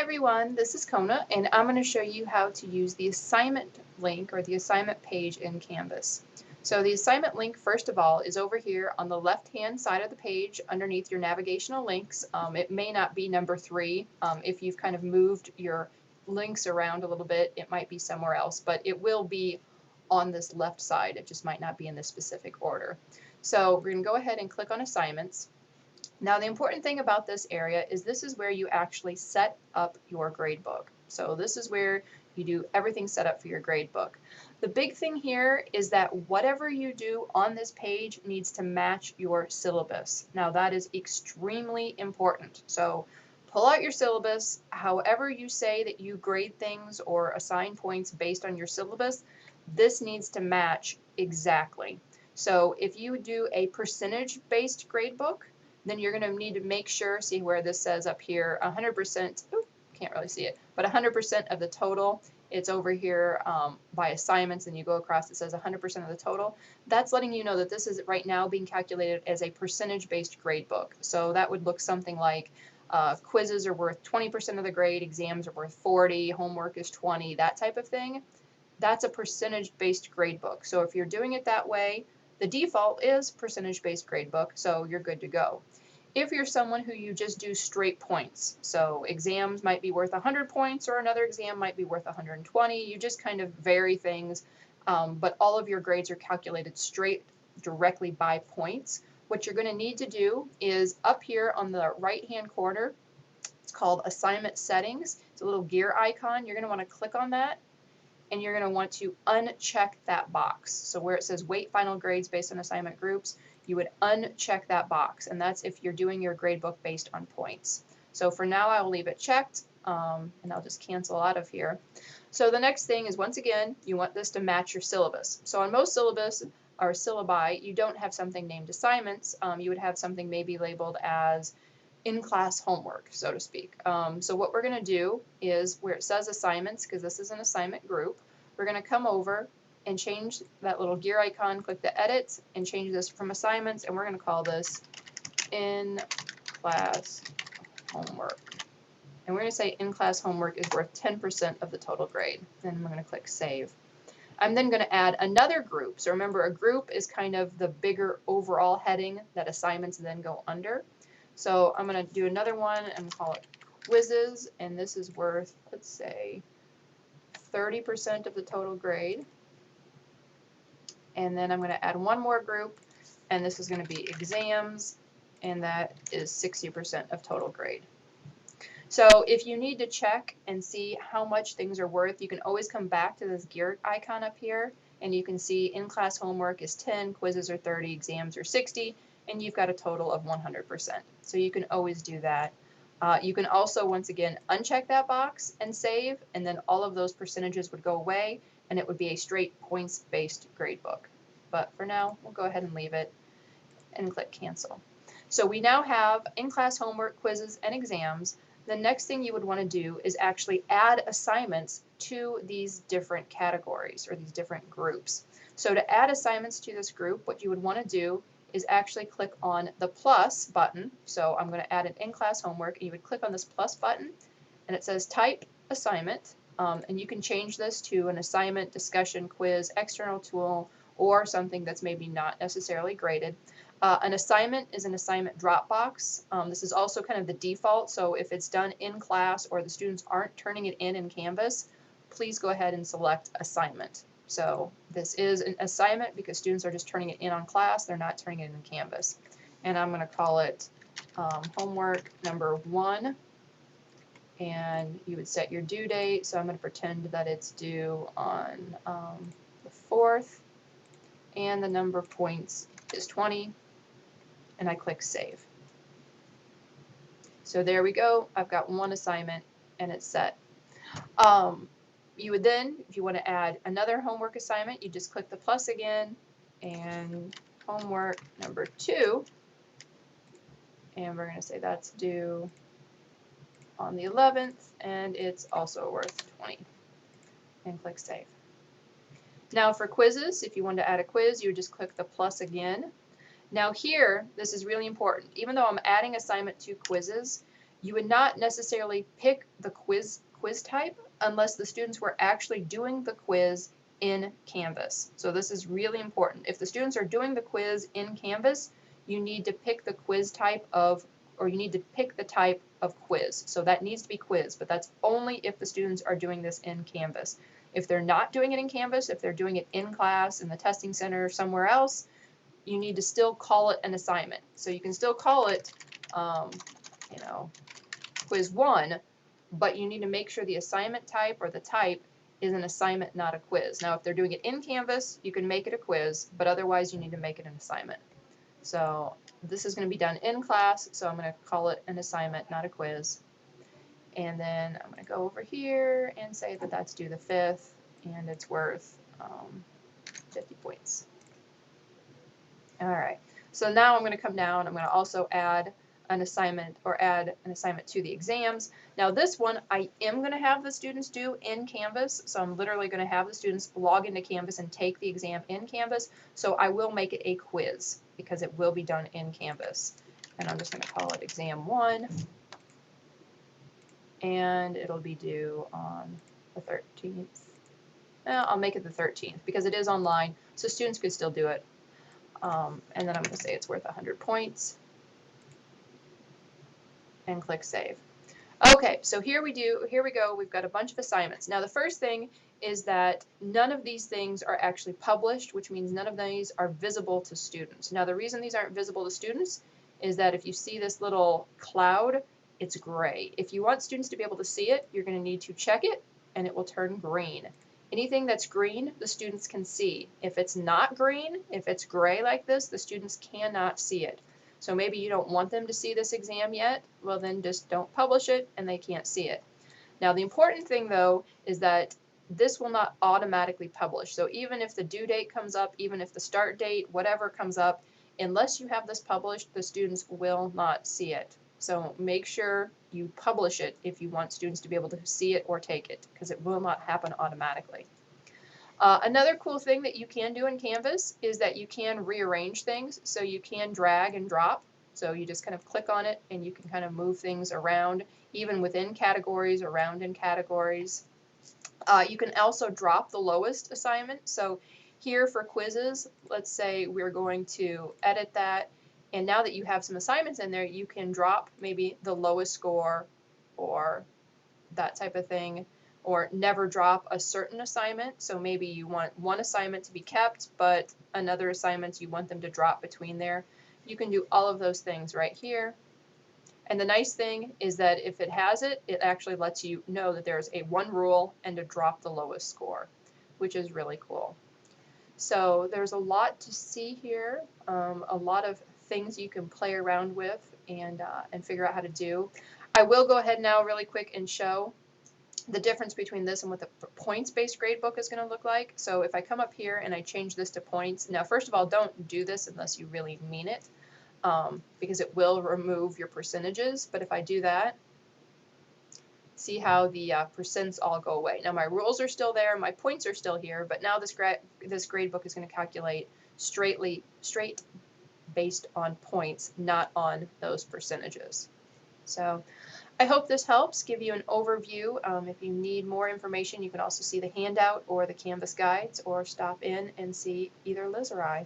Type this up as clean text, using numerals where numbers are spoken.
everyone, this is Kona, and I'm going to show you how to use the assignment link or the assignment page in Canvas. So the assignment link, first of all, is over here on the left-hand side of the page underneath your navigational links. It may not be number 3. If you've kind of moved your links around a little bit, it might be somewhere else, but it will be on this left side. It just might not be in this specific order. So we're going to go ahead and click on assignments. Now, the important thing about this area is this is where you actually set up your gradebook. So this is where you do everything set up for your gradebook. The big thing here is that whatever you do on this page needs to match your syllabus. Now, that is extremely important. So pull out your syllabus. However you say that you grade things or assign points based on your syllabus, this needs to match exactly. So if you do a percentage-based gradebook, then you're going to need to make sure, see where this says up here, 100%, can't really see it, but 100% of the total. It's over here by assignments, and you go across, it says 100% of the total. That's letting you know that this is right now being calculated as a percentage-based gradebook. So that would look something like quizzes are worth 20% of the grade, exams are worth 40, homework is 20, that type of thing. That's a percentage-based gradebook. So if you're doing it that way, the default is percentage-based gradebook, so you're good to go. If you're someone who you just do straight points, so exams might be worth 100 points or another exam might be worth 120, you just kind of vary things, but all of your grades are calculated straight directly by points. What you're going to need to do is up here on the right-hand corner, it's called Assignment Settings. It's a little gear icon. You're going to want to click on that, and you're going to want to uncheck that box. So where it says weight final grades based on assignment groups, you would uncheck that box, and that's if you're doing your gradebook based on points. So for now, I will leave it checked, and I'll just cancel out of here. So the next thing is, once again, you want this to match your syllabus. So on most syllabus or syllabi, you don't have something named assignments. You would have something maybe labeled as in-class homework, so to speak. So what we're going to do is where it says assignments, because this is an assignment group, we're going to come over and change that little gear icon, click the edit, and change this from assignments, and we're going to call this in-class homework. And we're going to say in-class homework is worth 10% of the total grade. And I'm going to click save. I'm then going to add another group. So remember, a group is kind of the bigger overall heading that assignments then go under. So I'm going to do another one and call it quizzes, and this is worth, let's say, 30% of the total grade. And then I'm going to add one more group, and this is going to be exams, and that is 60% of total grade. So if you need to check and see how much things are worth, you can always come back to this gear icon up here, and you can see in-class homework is 10, quizzes are 30, exams are 60, and you've got a total of 100%. So you can always do that. You can also, once again, uncheck that box and save, and then all of those percentages would go away, and it would be a straight points-based gradebook. But for now, we'll go ahead and leave it and click cancel. So we now have in-class homework, quizzes, and exams. The next thing you would want to do is actually add assignments to these different categories or these different groups. So to add assignments to this group, what you would want to do is actually click on the plus button. So I'm going to add an in-class homework, and you would click on this plus button, and it says type assignment, and you can change this to an assignment, discussion, quiz, external tool, or something that's maybe not necessarily graded. An assignment is an assignment Dropbox. This is also kind of the default, so if it's done in class or the students aren't turning it in Canvas, please go ahead and select assignment. So this is an assignment because students are just turning it in on class, they're not turning it in Canvas. And I'm going to call it homework number 1, and you would set your due date, so I'm going to pretend that it's due on the 4th, and the number of points is 20. And I click save. So there we go. I've got one assignment and it's set. You would then, if you want to add another homework assignment, you just click the plus again and homework number 2. And we're going to say that's due on the 11th, and it's also worth 20. And click save. Now for quizzes, if you want to add a quiz, you would just click the plus again. Now here, this is really important. Even though I'm adding assignment to quizzes, You would not necessarily pick the quiz type unless the students were actually doing the quiz in Canvas. So this is really important. If the students are doing the quiz in Canvas, you need to pick the quiz type of, or you need to pick the type of quiz. So that needs to be quiz, but that's only if the students are doing this in Canvas. If they're not doing it in Canvas, if they're doing it in class, in the testing center, or somewhere else, you need to still call it an assignment. So you can still call it, you know, quiz 1, but you need to make sure the assignment type or the type is an assignment, not a quiz. Now, if they're doing it in Canvas, you can make it a quiz, but otherwise you need to make it an assignment. So this is going to be done in class, so I'm going to call it an assignment, not a quiz. And then I'm going to go over here and say that that's due the 5th, and it's worth 50 points. All right, so now I'm going to come down. I'm going to also add an assignment, or add an assignment to the exams. Now this one I am going to have the students do in Canvas, so I'm literally going to have the students log into Canvas and take the exam in Canvas, so I will make it a quiz because it will be done in Canvas. And I'm just going to call it exam 1, and it'll be due on the 13th. I'll make it the 13th because it is online, so students could still do it. And then I'm going to say it's worth 100 points. And click save. Okay, so here we go. We've got a bunch of assignments. Now the first thing is that none of these things are actually published, which means none of these are visible to students. Now the reason these aren't visible to students is that if you see this little cloud, it's gray. If you want students to be able to see it, you're going to need to check it and it will turn green. Anything that's green, the students can see. If it's not green, if it's gray like this, the students cannot see it. So maybe you don't want them to see this exam yet, well then just don't publish it and they can't see it. Now the important thing though is that this will not automatically publish. So even if the due date comes up, even if the start date, whatever comes up, unless you have this published, the students will not see it. So make sure you publish it if you want students to be able to see it or take it, because it will not happen automatically. Another cool thing that you can do in Canvas is that you can rearrange things. So you can drag and drop. So you just kind of click on it and you can kind of move things around, even within categories, around in categories. You can also drop the lowest assignment. So here for quizzes, let's say we're going to edit that. And now that you have some assignments in there, you can drop maybe the lowest score or that type of thing, or never drop a certain assignment. So maybe you want one assignment to be kept, but another assignments you want them to drop between there. You can do all of those things right here. And the nice thing is that if it has it, it actually lets you know that there's a one rule and to drop the lowest score, which is really cool. So there's a lot to see here, a lot of things you can play around with and figure out how to do. I will go ahead now really quick and show the difference between this and what the points-based gradebook is going to look like. So if I come up here and I change this to points, now first of all, don't do this unless you really mean it, because it will remove your percentages. But if I do that, see how the percents all go away. Now my rules are still there, my points are still here, but now this gradebook is going to calculate straight based on points, not on those percentages. So I hope this helps give you an overview. If you need more information, you can also see the handout or the Canvas guides, or stop in and see either Liz or I.